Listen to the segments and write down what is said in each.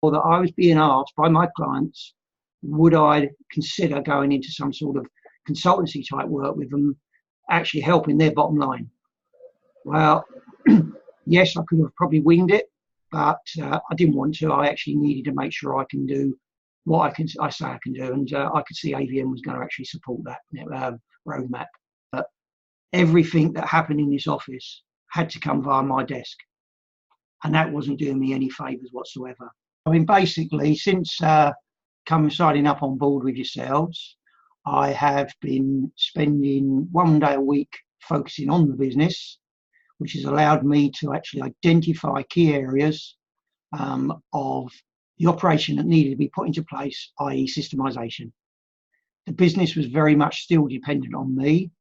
or that I was being asked by my clients, would I consider going into some sort of consultancy type work with them, actually helping their bottom line? Well, yes, I could have probably winged it, but I didn't want to. I actually needed to make sure I can do what I say I can do, and I could see AVN was going to actually support that roadmap. But everything that happened in this office had to come via my desk, and that wasn't doing me any favours whatsoever. I mean, basically, since signing up on board with yourselves, I have been spending 1 day a week focusing on the business, which has allowed me to actually identify key areas of the operation that needed to be put into place, i.e. systemisation. The business was very much still dependent on me,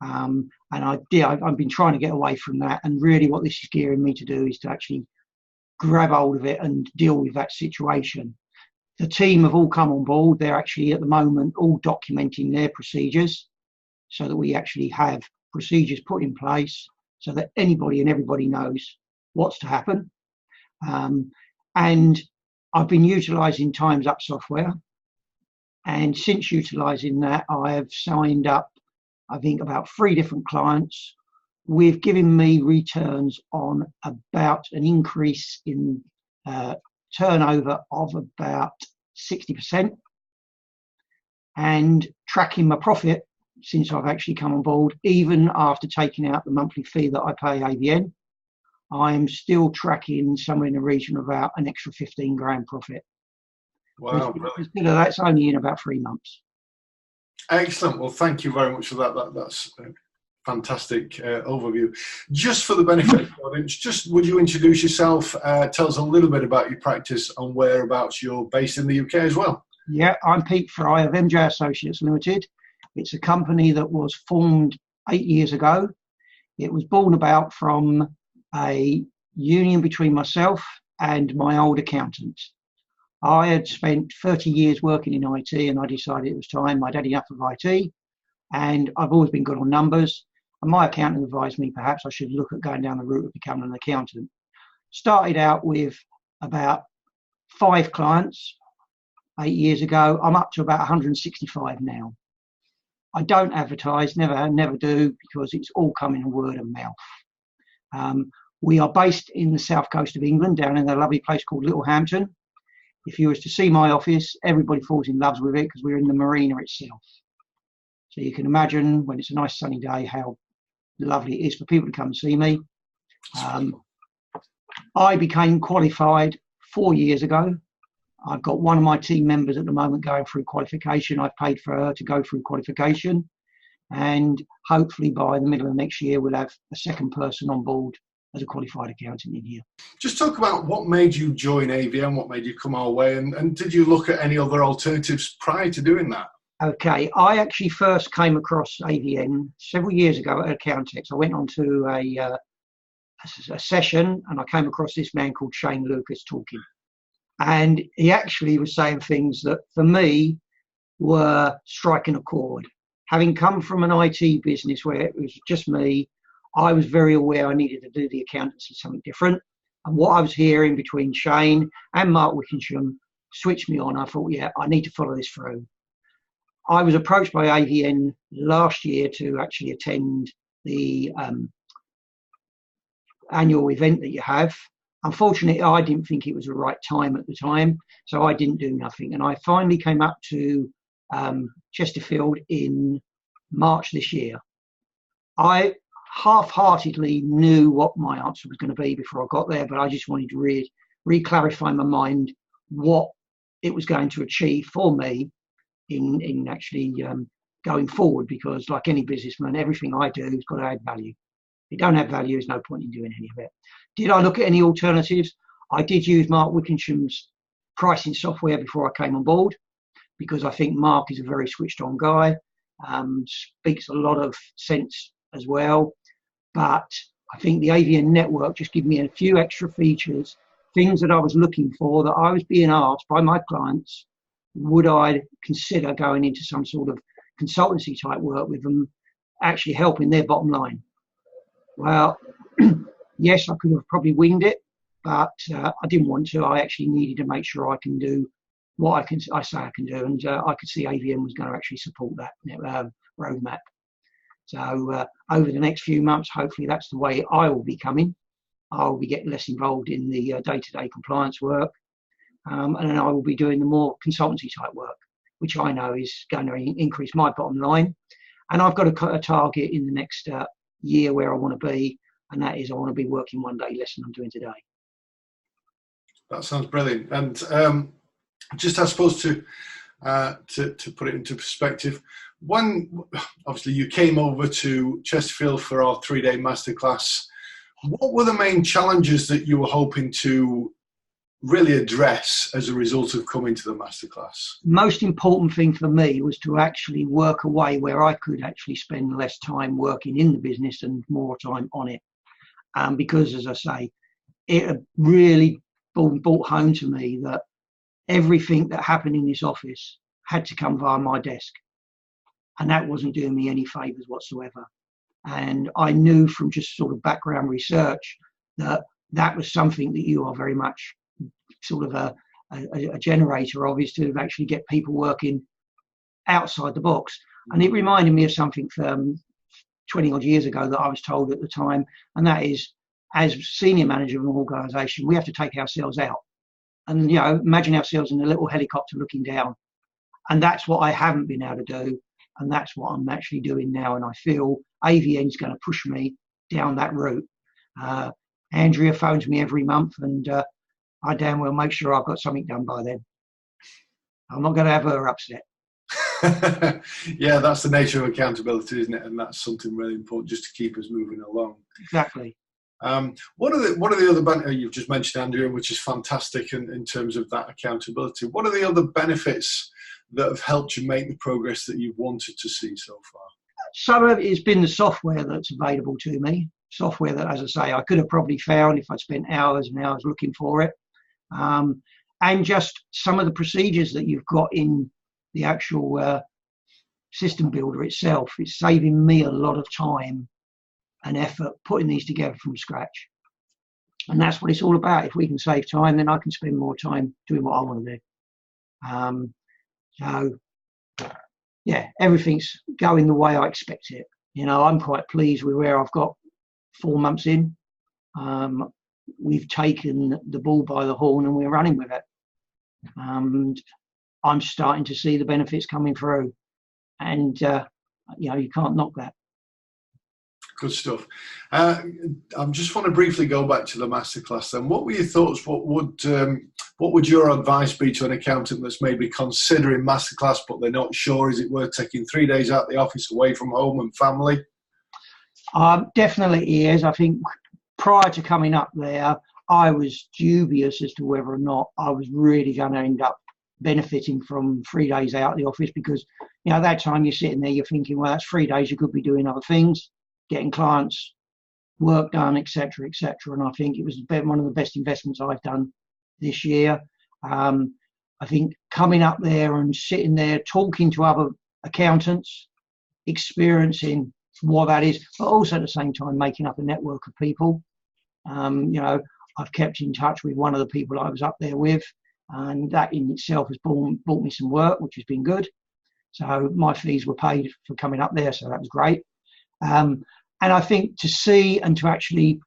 and I've been trying to get away from that, and really what this is gearing me to do is to actually grab hold of it and deal with that situation. The team have all come on board. They're actually at the moment all documenting their procedures so that we actually have procedures put in place so that anybody and everybody knows what's to happen. And I've been utilising Time's Up software. And since utilising that, I have signed up, I think, about 3 different clients with giving me returns on about an increase in turnover of about 60%, and tracking my profit since I've actually come on board, even after taking out the monthly fee that I pay AVN, I'm still tracking somewhere in the region of about an extra 15 grand profit. Wow, really? That's only in about 3 months. Excellent. Well, thank you very much for that. That's a fantastic overview. Just for the benefit of the audience, just would you introduce yourself, tell us a little bit about your practice and whereabouts you're based in the UK as well? Yeah, I'm Pete Fry of MJ Associates Limited. It's a company that was formed 8 years ago. It was born about from a union between myself and my old accountant. I had spent 30 years working in IT, and I decided it was time. I'd had enough of IT, and I've always been good on numbers. And my accountant advised me perhaps I should look at going down the route of becoming an accountant. Started out with about 5 clients 8 years ago. I'm up to about 165 now. I don't advertise, never do, because it's all coming in word of mouth. We are based in the south coast of England, down in a lovely place called Littlehampton. If you was to see my office, everybody falls in love with it because we're in the marina itself. So you can imagine when it's a nice sunny day how lovely it is for people to come and see me. I became qualified 4 years ago. I've got one of my team members at the moment going through qualification. I've paid for her to go through qualification, and hopefully by the middle of next year we'll have a second person on board as a qualified accountant in here. Just talk about what made you join AVN, what made you come our way, and did you look at any other alternatives prior to doing that? Okay, I actually first came across AVN several years ago at Accountex. I went on to a session and I came across this man called Shane Lucas talking. And he actually was saying things that for me were striking a chord. Having come from an IT business where it was just me, I was very aware I needed to do the accountancy something different. And what I was hearing between Shane and Mark Wickinsham switched me on. I thought, yeah, I need to follow this through. I was approached by AVN last year to actually attend the annual event that you have. Unfortunately, I didn't think it was the right time at the time, so I didn't do nothing. And I finally came up to Chesterfield in March this year. I half-heartedly knew what my answer was going to be before I got there, but I just wanted to re-clarify my mind what it was going to achieve for me in actually going forward, because like any businessman, everything I do has got to add value. If it don't have value, there's no point in doing any of it. Did I look at any alternatives? I did use Mark Wickinsham's pricing software before I came on board, because I think Mark is a very switched on guy, speaks a lot of sense as well. But I think the AVN network just gave me a few extra features, things that I was looking for, that I was being asked by my clients, would I consider going into some sort of consultancy type work with them, actually helping their bottom line? Well, yes, I could have probably winged it, but I didn't want to. I actually needed to make sure I can do what I say I can do, and I could see AVN was going to actually support that roadmap. So over the next few months, hopefully that's the way I will be coming. I will be getting less involved in the day-to-day compliance work, and then I will be doing the more consultancy type work, which I know is going to increase my bottom line. And I've got a target in the next year where I want to be, and that is I want to be working one day less than I'm doing today. That sounds brilliant. And just I suppose to put it into perspective, when obviously you came over to Chesterfield for our 3-day masterclass, what were the main challenges that you were hoping to really address as a result of coming to the masterclass? Most important thing for me was to actually work a way where I could actually spend less time working in the business and more time on it. Because, as I say, it really brought home to me that everything that happened in this office had to come via my desk. And that wasn't doing me any favours whatsoever. And I knew from just sort of background research that that was something that you are very much sort of a generator of, is to actually get people working outside the box. And it reminded me of something from 20 odd years ago that I was told at the time, and that is, as senior manager of an organisation, we have to take ourselves out. And, you know, imagine ourselves in a little helicopter looking down. And that's what I haven't been able to do. And that's what I'm actually doing now. And I feel AVN is going to push me down that route. Andrea phones me every month, and I damn well make sure I've got something done by then. I'm not going to have her upset. Yeah, that's the nature of accountability, isn't it? And that's something really important, just to keep us moving along. Exactly. What are the other benefits you've just mentioned, Andrea, which is fantastic in terms of that accountability? What are the other benefits that have helped you make the progress that you've wanted to see so far? Some of it has been the software that's available to me. Software that, as I say, I could have probably found if I'd spent hours and hours looking for it. And just some of the procedures that you've got in the actual system builder itself. It's saving me a lot of time and effort putting these together from scratch. And that's what it's all about. If we can save time, then I can spend more time doing what I want to do. So, yeah, everything's going the way I expect it. You know, I'm quite pleased with where I've got 4 months in. We've taken the bull by the horn and we're running with it. And I'm starting to see the benefits coming through. And, you know, you can't knock that. Good stuff. I just want to briefly go back to the masterclass then. What were your thoughts? What would your advice be to an accountant that's maybe considering masterclass, but they're not sure? Is it worth taking 3 days out of the office away from home and family? Definitely is. I think prior to coming up there, I was dubious as to whether or not I was really going to end up benefiting from 3 days out of the office, because, you know, at that time you're sitting there, you're thinking, well, that's 3 days you could be doing other things, getting clients work done, etc., etc. And I think it was one of the best investments I've done this year. I think coming up there and sitting there talking to other accountants, experiencing what that is, but also at the same time making up a network of people. You know, I've kept in touch with one of the people I was up there with, and that in itself has brought me some work, which has been good. So my fees were paid for coming up there, so that was great. And I think to see and to actually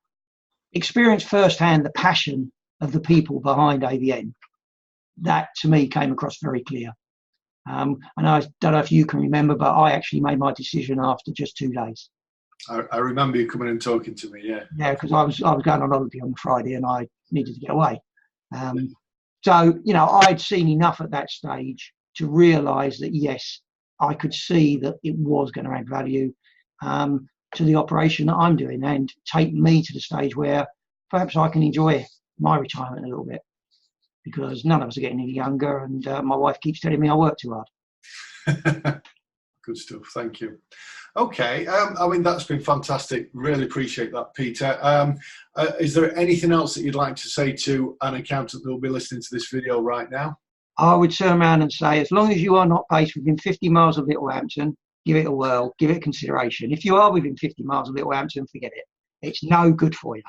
experience firsthand the passion of the people behind AVN, that to me came across very clear. And I don't know if you can remember, but I actually made my decision after just 2 days. I remember you coming and talking to me, yeah. Yeah, because I was going on holiday on Friday and I needed to get away. So, you know, I'd seen enough at that stage to realise that, yes, I could see that it was going to add value to the operation that I'm doing and take me to the stage where perhaps I can enjoy my retirement a little bit, because none of us are getting any younger, and my wife keeps telling me I work too hard. Good stuff. Thank you. Okay. I mean, that's been fantastic. Really appreciate that, Peter. Is there anything else that you'd like to say to an accountant that will be listening to this video right now? I would turn around and say, as long as you are not based within 50 miles of Littlehampton, give it a whirl, give it consideration. If you are within 50 miles of Littlehampton, forget it. It's no good for you.